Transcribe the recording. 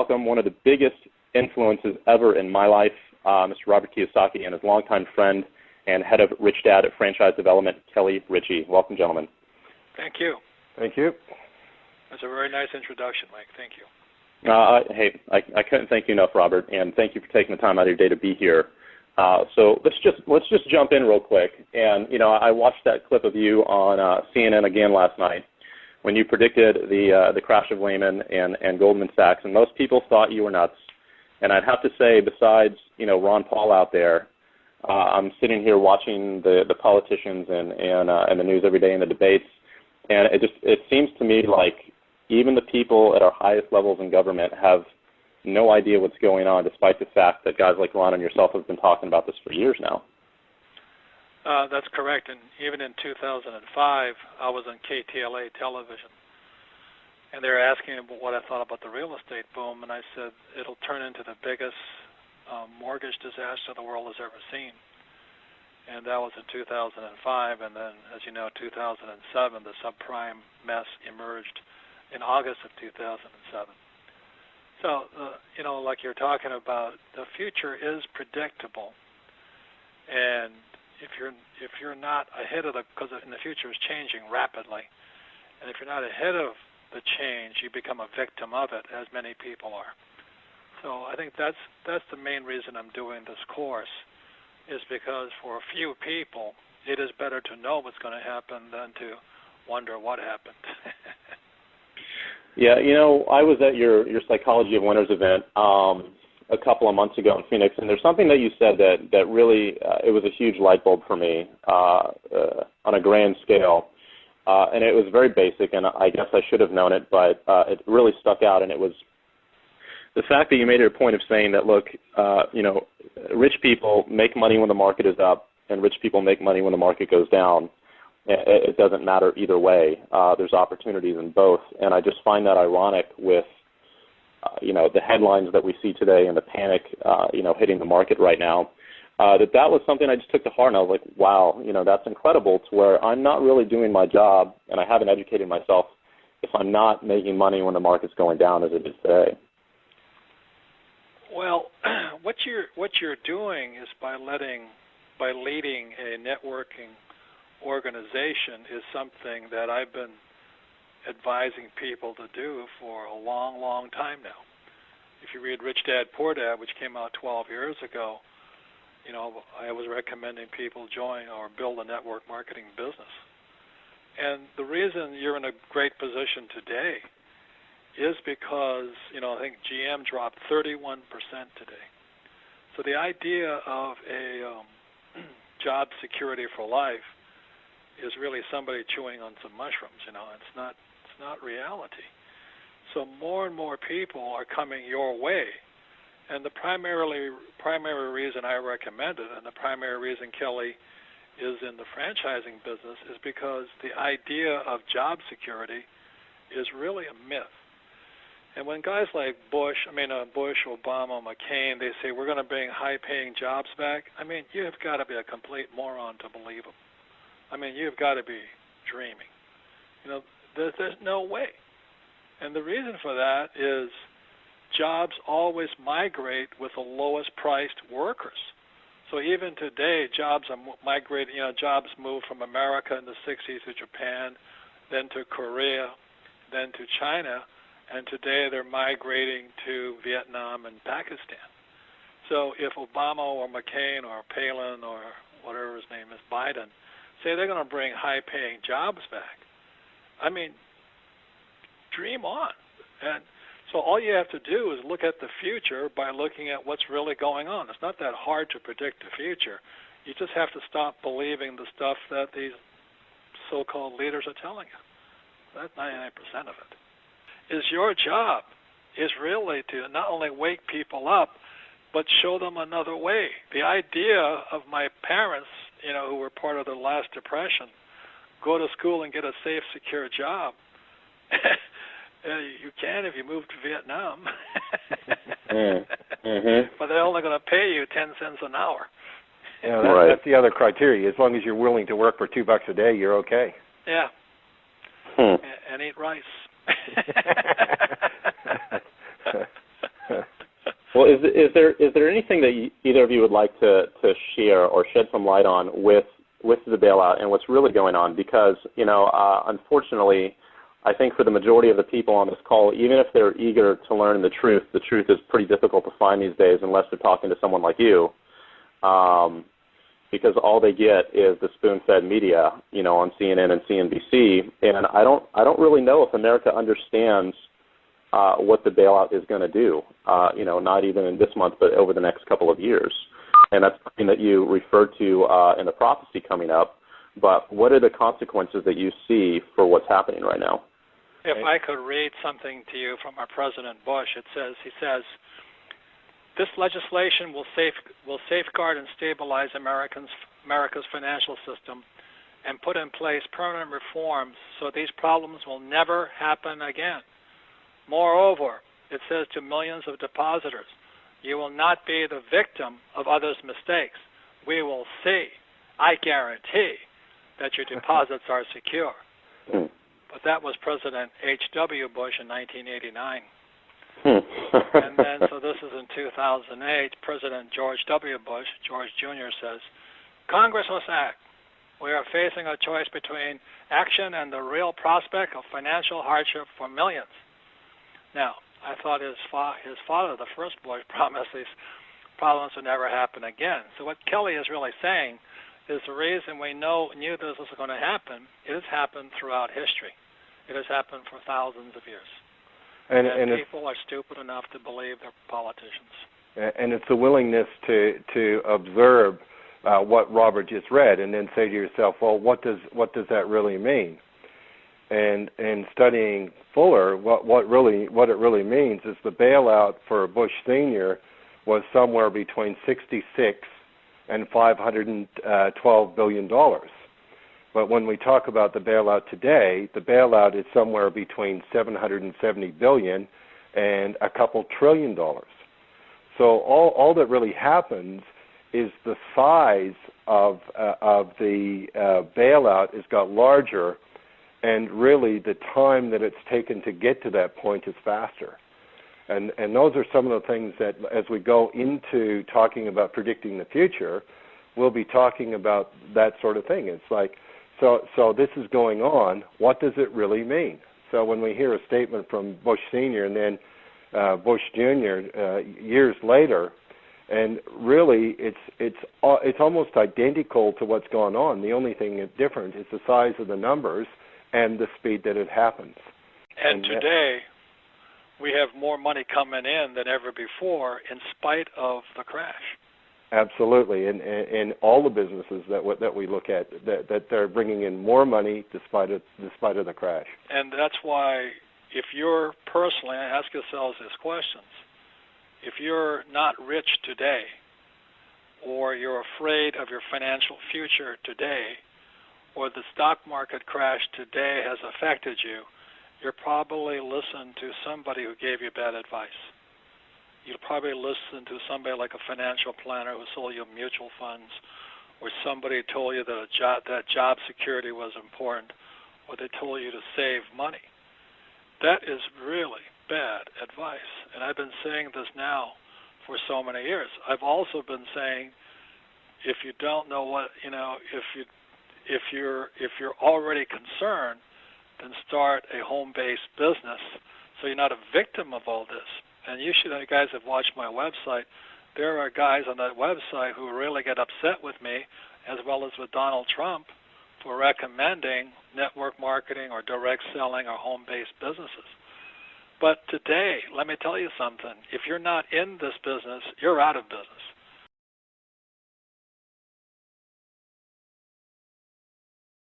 welcome one of the biggest influences ever in my life, Mr. Robert Kiyosaki, and his longtime friend and head of Rich Dad at Franchise Development, Kelly Ritchie. Welcome, gentlemen. Thank you. Thank you. That's a very nice introduction, Mike. Thank you. Hey, I couldn't thank you enough, Robert, and thank you for taking the time out of your day to be here. So let's just jump in real quick. And I watched that clip of you on CNN again last night when you predicted the crash of Lehman and Goldman Sachs, and most people thought you were nuts. And I'd have to say, besides Ron Paul out there, I'm sitting here watching the politicians and the news every day and the debates, and it seems to me like even the people at our highest levels in government have no idea what's going on, despite the fact that guys like Ron and yourself have been talking about this for years now. That's correct. And even in 2005, I was on KTLA television, and they were asking what I thought about the real estate boom, and I said it'll turn into the biggest mortgage disaster the world has ever seen. And that was in 2005, and then, as you know, 2007, the subprime mess emerged in August of 2007. So, like you're talking about, the future is predictable, and if you're not ahead of because the future is changing rapidly, and if you're not ahead of the change, you become a victim of it, as many people are. So I think that's the main reason I'm doing this course, is because for a few people, it is better to know what's going to happen than to wonder what happened. Yeah, I was at your Psychology of Winners event a couple of months ago in Phoenix, and there's something that you said that really, it was a huge light bulb for me on a grand scale. And it was very basic, and I guess I should have known it, but it really stuck out, and it was the fact that you made it a point of saying that, look, rich people make money when the market is up, and rich people make money when the market goes down. It doesn't matter either way. There's opportunities in both, and I just find that ironic with, the headlines that we see today and the panic, hitting the market right now. That was something I just took to heart, and I was like, wow, that's incredible, to where I'm not really doing my job, and I haven't educated myself if I'm not making money when the market's going down as it is today. Well, what you're doing is by leading a networking organization is something that I've been advising people to do for a long, long time now. If you read Rich Dad, Poor Dad, which came out 12 years ago, I was recommending people join or build a network marketing business. And the reason you're in a great position today is because, I think GM dropped 31% today. So the idea of a job security for life is really somebody chewing on some mushrooms. It's not reality. So more and more people are coming your way. And the primary reason I recommend it, and the primary reason Kelly is in the franchising business, is because the idea of job security is really a myth. And when guys like Bush, Obama, McCain, they say we're going to bring high-paying jobs back, you have got to be a complete moron to believe them. You've got to be dreaming. There's no way. And the reason for that is jobs always migrate with the lowest priced workers. So even today, jobs are migrating. Jobs moved from America in the 60s to Japan, then to Korea, then to China, and today they're migrating to Vietnam and Pakistan. So if Obama or McCain or Palin or whatever his name is, Biden, say they're going to bring high-paying jobs back, dream on. And so all you have to do is look at the future by looking at what's really going on. It's not that hard to predict the future. You just have to stop believing the stuff that these so-called leaders are telling you. That's 99% of it. Is your job is really to not only wake people up, but show them another way. The idea of my parents, who were part of the last depression, go to school and get a safe, secure job. You can if you move to Vietnam. But they're only going to pay you 10 cents an hour. That's the other criteria. As long as you're willing to work for $2 a day, you're okay. Yeah. And eat rice. Well, is there anything that either of you would like to share or shed some light on with the bailout and what's really going on? Because, unfortunately, I think for the majority of the people on this call, even if they're eager to learn the truth is pretty difficult to find these days unless they're talking to someone like you, because all they get is the spoon-fed media, on CNN and CNBC, and I don't really know if America understands what the bailout is going to do, not even in this month, but over the next couple of years. And that's something that you referred to in the prophecy coming up. But what are the consequences that you see for what's happening right now? If I could read something to you from our President Bush, he says, this legislation will safeguard and stabilize America's financial system and put in place permanent reforms so these problems will never happen again. Moreover, it says to millions of depositors, you will not be the victim of others' mistakes. We will see, I guarantee, that your deposits are secure. But that was President H.W. Bush in 1989. And then, so this is in 2008, President George W. Bush, George Jr. says, Congress must act. We are facing a choice between action and the real prospect of financial hardship for millions. Now, I thought his father, the first Bush, promised these problems would never happen again. So what Kelly is really saying is the reason we knew this was going to happen, it has happened throughout history. It has happened for thousands of years. And people are stupid enough to believe they're politicians. And it's the willingness to observe what Robert just read and then say to yourself, well, what does that really mean? And studying Fuller, what it really means is the bailout for Bush Sr. was somewhere between $66 and $512 billion. But when we talk about the bailout today, the bailout is somewhere between $770 billion and a couple $1 trillion. So all that really happens is the size of the bailout has got larger, and really the time that it's taken to get to that point is faster. And those are some of the things that as we go into talking about predicting the future, we'll be talking about that sort of thing. It's like, so this is going on. What does it really mean? So when we hear a statement from Bush Sr. and then Bush Jr. Years later, and really it's almost identical to what's going on. The only thing that's different is the size of the numbers and the speed that it happens. And today, we have more money coming in than ever before in spite of the crash. Absolutely, and all the businesses that we look at, that they're bringing in more money despite of the crash. And that's why, if you're personally, ask yourselves these questions. If you're not rich today, or you're afraid of your financial future today, or the stock market crash today has affected you, you'll probably listen to somebody who gave you bad advice. You'll probably listen to somebody like a financial planner who sold you mutual funds, or somebody told you that job security was important, or they told you to save money. That is really bad advice, and I've been saying this now for so many years. I've also been saying, if you don't know what, if you're already concerned, then start a home-based business so you're not a victim of all this. And you guys have watched my website. There are guys on that website who really get upset with me, as well as with Donald Trump, for recommending network marketing or direct selling or home-based businesses. But today, let me tell you something. If you're not in this business, you're out of business.